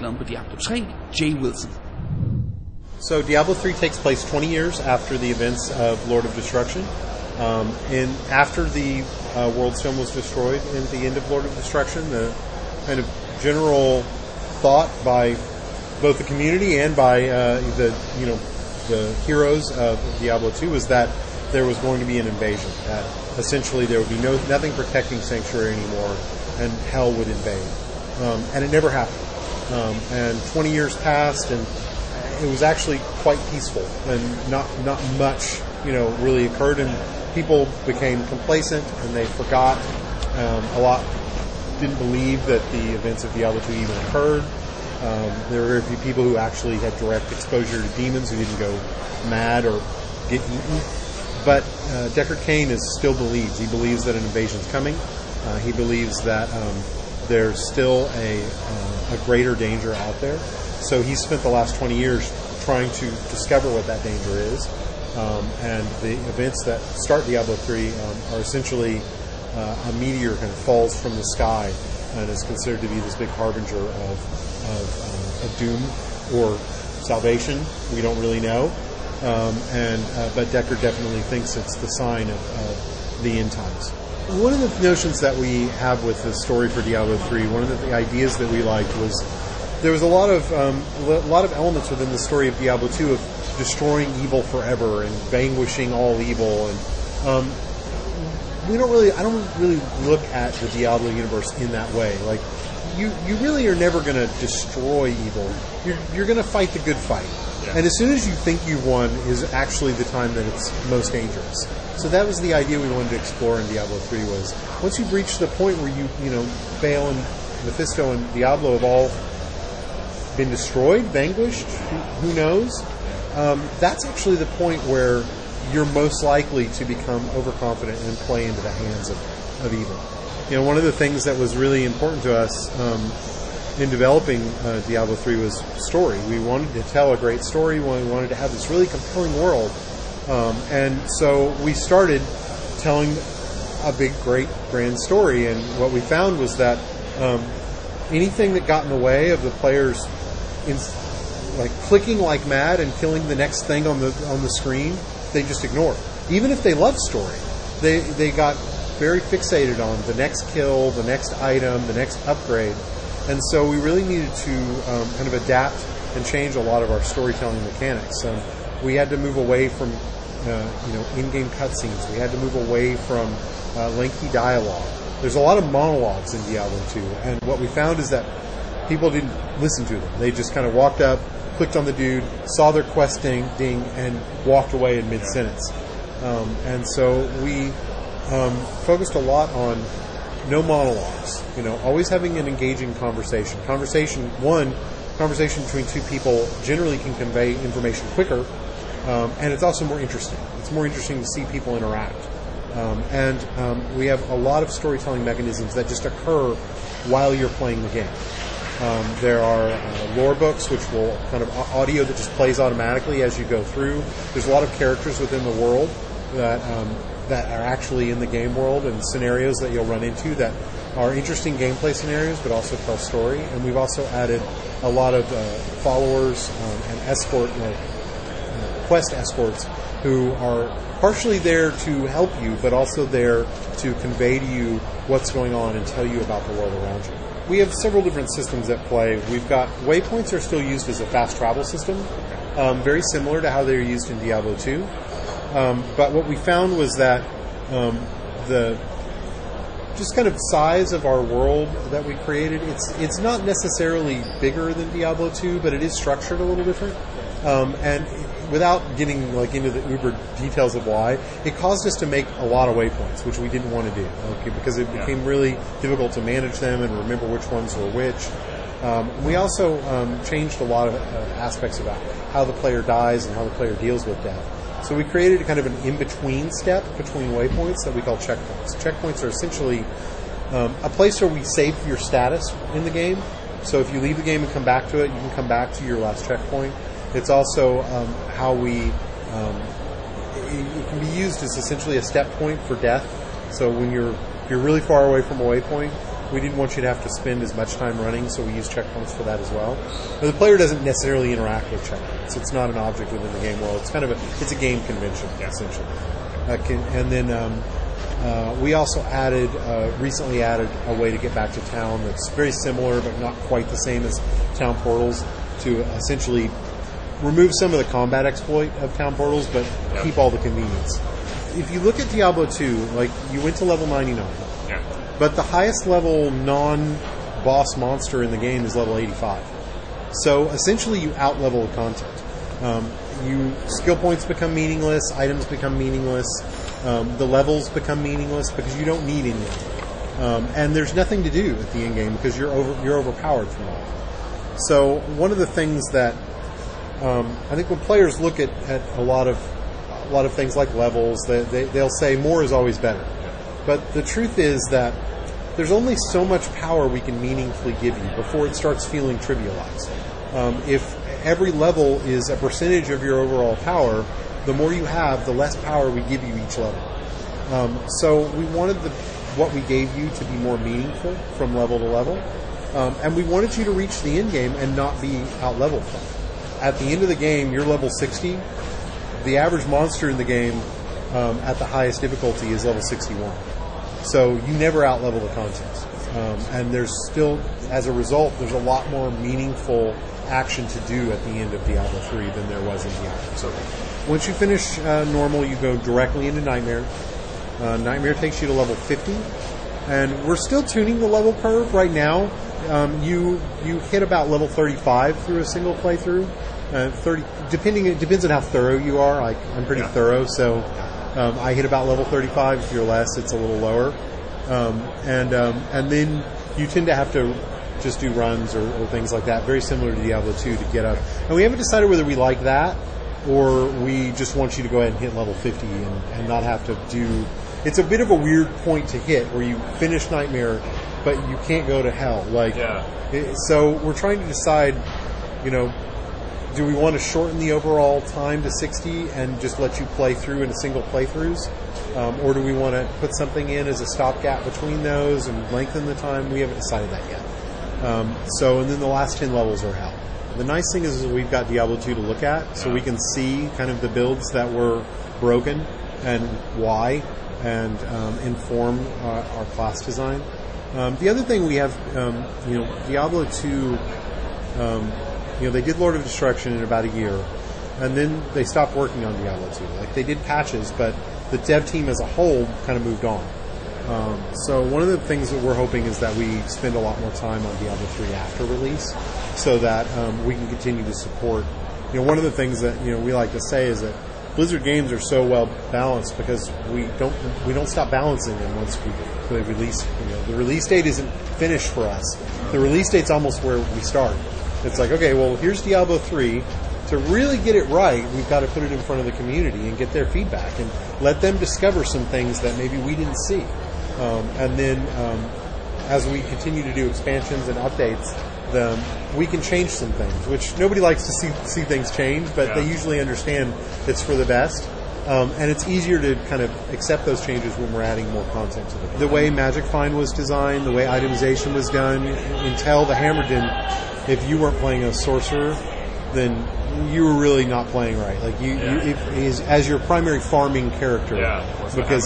om på Diablo 3, Jay Wilson. So Diablo 3 takes place 20 years after the events of Lord of Destruction. And after the World Stone was destroyed in the end of Lord of Destruction, the kind of general thought by both the community and by the heroes of Diablo 2 was that there was going to be an invasion. That essentially there would be nothing protecting Sanctuary anymore, and hell would invade. And it never happened. And 20 years passed, and it was actually quite peaceful, and not much really occurred, and people became complacent and they forgot. A lot didn't believe that the events of Diablo 2 even occurred. There were very few people who actually had direct exposure to demons who didn't go mad or get eaten. But Deckard Cain still believes. He believes that an invasion's coming. He believes that there's still a greater danger out there. So he spent the last 20 years trying to discover what that danger is. And the events that start Diablo 3 are essentially a meteor kind of falls from the sky and is considered to be this big harbinger of doom or salvation. We don't really know. But Deckard definitely thinks it's the sign of the end times. One of the notions that we have with the story for Diablo 3, one of the ideas that we liked was there was a lot of elements within the story of Diablo 2 of destroying evil forever and vanquishing all evil, and I don't really look at the Diablo universe in that way. Like you really are never going to destroy evil. You're going to fight the good fight. Yeah. And as soon as you think you've won is actually the time that it's most dangerous. So that was the idea we wanted to explore in Diablo 3 was once you've reached the point where Baal and Mephisto and Diablo have all been destroyed, vanquished, who knows? That's actually the point where you're most likely to become overconfident and play into the hands of evil. One of the things that was really important to us in developing Diablo 3 was story. We wanted to tell a great story. We wanted to have this really compelling world. And so we started telling a big, great, grand story. And what we found was that anything that got in the way of the players clicking like mad and killing the next thing on the screen, they just ignored. Even if they loved story, they got very fixated on the next kill, the next item, the next upgrade. And so we really needed to kind of adapt and change a lot of our storytelling mechanics. We had to move away from in-game cutscenes. We had to move away from lengthy dialogue. There's a lot of monologues in Diablo 2, and what we found is that people didn't listen to them. They just kind of walked up, clicked on the dude, saw their quest ding, and walked away in mid-sentence. And so we focused a lot on no monologues. Always having an engaging conversation. Conversation between two people generally can convey information quicker, and it's also more interesting. It's more interesting to see people interact. And we have a lot of storytelling mechanisms that just occur while you're playing the game. There are lore books, which will kind of audio that just plays automatically as you go through. There's a lot of characters within the world that are actually in the game world, and scenarios that you'll run into that are interesting gameplay scenarios, but also tell story. And we've also added a lot of followers and quest escorts who are partially there to help you, but also there to convey to you what's going on and tell you about the world around you. We have several different systems at play. We've got waypoints are still used as a fast travel system, very similar to how they were used in Diablo 2. But what we found was that the just kind of size of our world that we created, it's not necessarily bigger than Diablo 2, but it is structured a little different. And without getting into the uber details of why, it caused us to make a lot of waypoints, which we didn't want to do, because it became really difficult to manage them and remember which ones were which. We also changed a lot of aspects about how the player dies and how the player deals with death. So we created kind of an in-between step between waypoints that we call checkpoints. Checkpoints are essentially a place where we save your status in the game. So if you leave the game and come back to it, you can come back to your last checkpoint. It's also how it can be used as essentially a step point for death. So when you're really far away from a waypoint, We didn't want you to have to spend as much time running, so we use checkpoints for that as well. But the player doesn't necessarily interact with checkpoints. It's not an object within the game world. It's kind of it's a game convention, essentially. And then we also recently added a way to get back to town that's very similar, but not quite the same as town portals, to essentially remove some of the combat exploit of town portals, but keep all the convenience. If you look at Diablo 2, like, you went to level 99, but the highest level non-boss monster in the game is level 85. So essentially you out-level the content. Skill points become meaningless, items become meaningless, the levels become meaningless because you don't need any of them. And there's nothing to do at the end game because you're overpowered from all. So one of the things that I think when players look at a lot of things like levels, they'll say more is always better. But the truth is that there's only so much power we can meaningfully give you before it starts feeling trivialized. If every level is a percentage of your overall power, the more you have, the less power we give you each level. So we wanted what we gave you to be more meaningful from level to level. And we wanted you to reach the end game and not be out-leveled from it. At the end of the game, you're level 60. The average monster in the game at the highest difficulty is level 61. So you never out-level the content. And there's still, as a result, there's a lot more meaningful action to do at the end of Diablo 3 than there was in Diablo. So once you finish normal, you go directly into Nightmare. Nightmare takes you to level 50. And we're still tuning the level curve right now. You hit about level 35 through a single playthrough. 30, it depends on how thorough you are. I'm pretty thorough, so I hit about level 35. If you're less, it's a little lower. And then you tend to have to just do runs or things like that, very similar to Diablo 2 to get up. And we haven't decided whether we like that or we just want you to go ahead and hit level 50 and not have to do... It's a bit of a weird point to hit where you finish Nightmare, but you can't go to hell. So we're trying to decide, do we want to shorten the overall time to 60 and just let you play through in a single playthroughs? Or do we want to put something in as a stopgap between those and lengthen the time? We haven't decided that yet. And then the last 10 levels are hell. The nice thing is we've got Diablo 2 to look at, so we can see kind of the builds that were broken and why, and inform our class design. The other thing we have, Diablo 2, they did Lord of Destruction in about a year, and then they stopped working on Diablo 2. Like, they did patches, but the dev team as a whole kind of moved on. So one of the things that we're hoping is that we spend a lot more time on Diablo 3 after release, so that we can continue to support. One of the things that we like to say is that Blizzard games are so well balanced because we don't stop balancing them once they release. The release date isn't finished for us. The release date's almost where we start. It's like, okay, well, here's Diablo 3. To really get it right, we've got to put it in front of the community and get their feedback and let them discover some things that maybe we didn't see. And then as we continue to do expansions and updates, we can change some things, which nobody likes to see things change, but they usually understand it's for the best. And it's easier to kind of accept those changes when we're adding more content to the game. The way Magic Find was designed, the way itemization was done, until the Hammerden, if you weren't playing a sorcerer, then you were really not playing right. Like as your primary farming character, because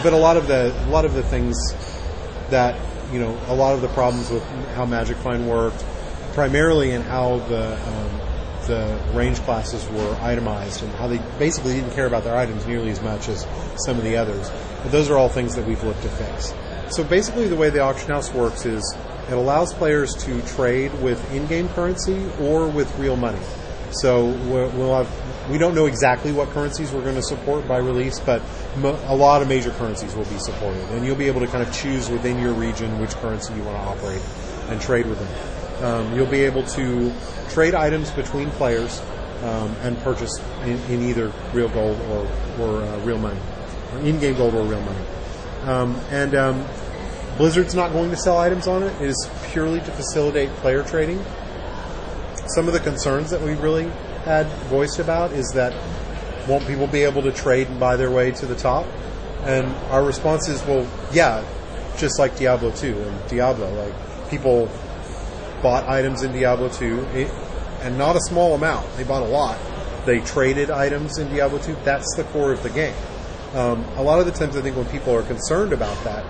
but a lot of the things that a lot of the problems with how Magic Find worked, primarily in how the range classes were itemized and how they basically didn't care about their items nearly as much as some of the others. But those are all things that we've looked to fix. So basically the way the auction house works is it allows players to trade with in-game currency or with real money. So we don't know exactly what currencies we're going to support by release, but a lot of major currencies will be supported. And you'll be able to kind of choose within your region which currency you want to operate and trade with them. You'll be able to trade items between players and purchase in either real gold or real money, or in-game gold or real money. Blizzard's not going to sell items on it. It is purely to facilitate player trading. Some of the concerns that we really had voiced about is that won't people be able to trade and buy their way to the top? And our response is, well, yeah, just like Diablo 2 and Diablo. Like, people bought items in Diablo 2, and not a small amount. They bought a lot. They traded items in Diablo 2. That's the core of the game. A lot of the times, I think when people are concerned about that,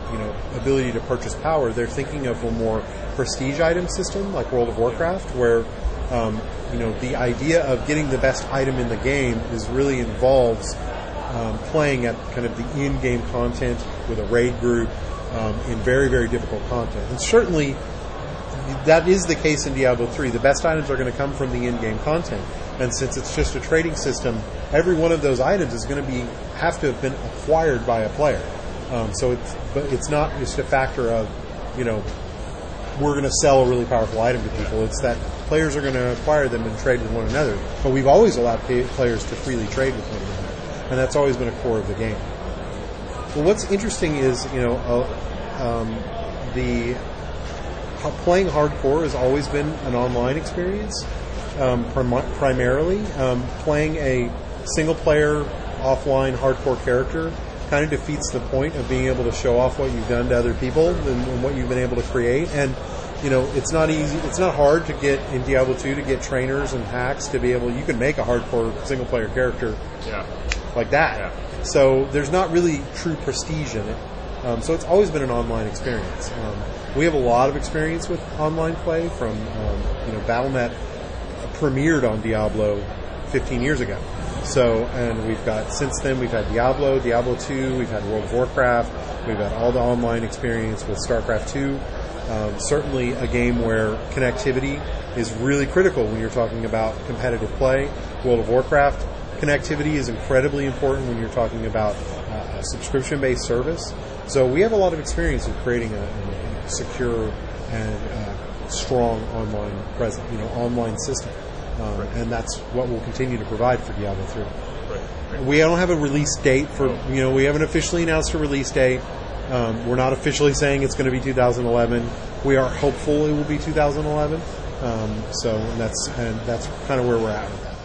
ability to purchase power, they're thinking of a more prestige item system like World of Warcraft, where the idea of getting the best item in the game really involves playing at kind of the in-game content with a raid group in very, very difficult content. And certainly, that is the case in Diablo 3. The best items are going to come from the in-game content. And since it's just a trading system, every one of those items is going to have to have been acquired by a player. But it's not just a factor of, we're going to sell a really powerful item to people. It's that players are going to acquire them and trade with one another. But we've always allowed players to freely trade with one another. And that's always been a core of the game. Well, what's interesting is, playing hardcore has always been an online experience, primarily. Playing a single-player, offline, hardcore character kind of defeats the point of being able to show off what you've done to other people and what you've been able to create. And, it's not easy. It's not hard to get in Diablo 2 to get trainers and hacks to be able. You can make a hardcore single-player character like that. Yeah. So there's not really true prestige in it. So it's always been an online experience. We have a lot of experience with online play from, Battle.net premiered on Diablo 15 years ago. So, and since then we've had Diablo 2, we've had World of Warcraft, we've had all the online experience with StarCraft 2. Certainly a game where connectivity is really critical when you're talking about competitive play. World of Warcraft connectivity is incredibly important when you're talking about a subscription-based service. So we have a lot of experience with creating a secure and strong online online system. And that's what we'll continue to provide for Diablo 3. Right. We don't have a release date we haven't officially announced a release date. We're not officially saying it's going to be 2011. We are hopeful it will be 2011. And that's kind of where we're at with that.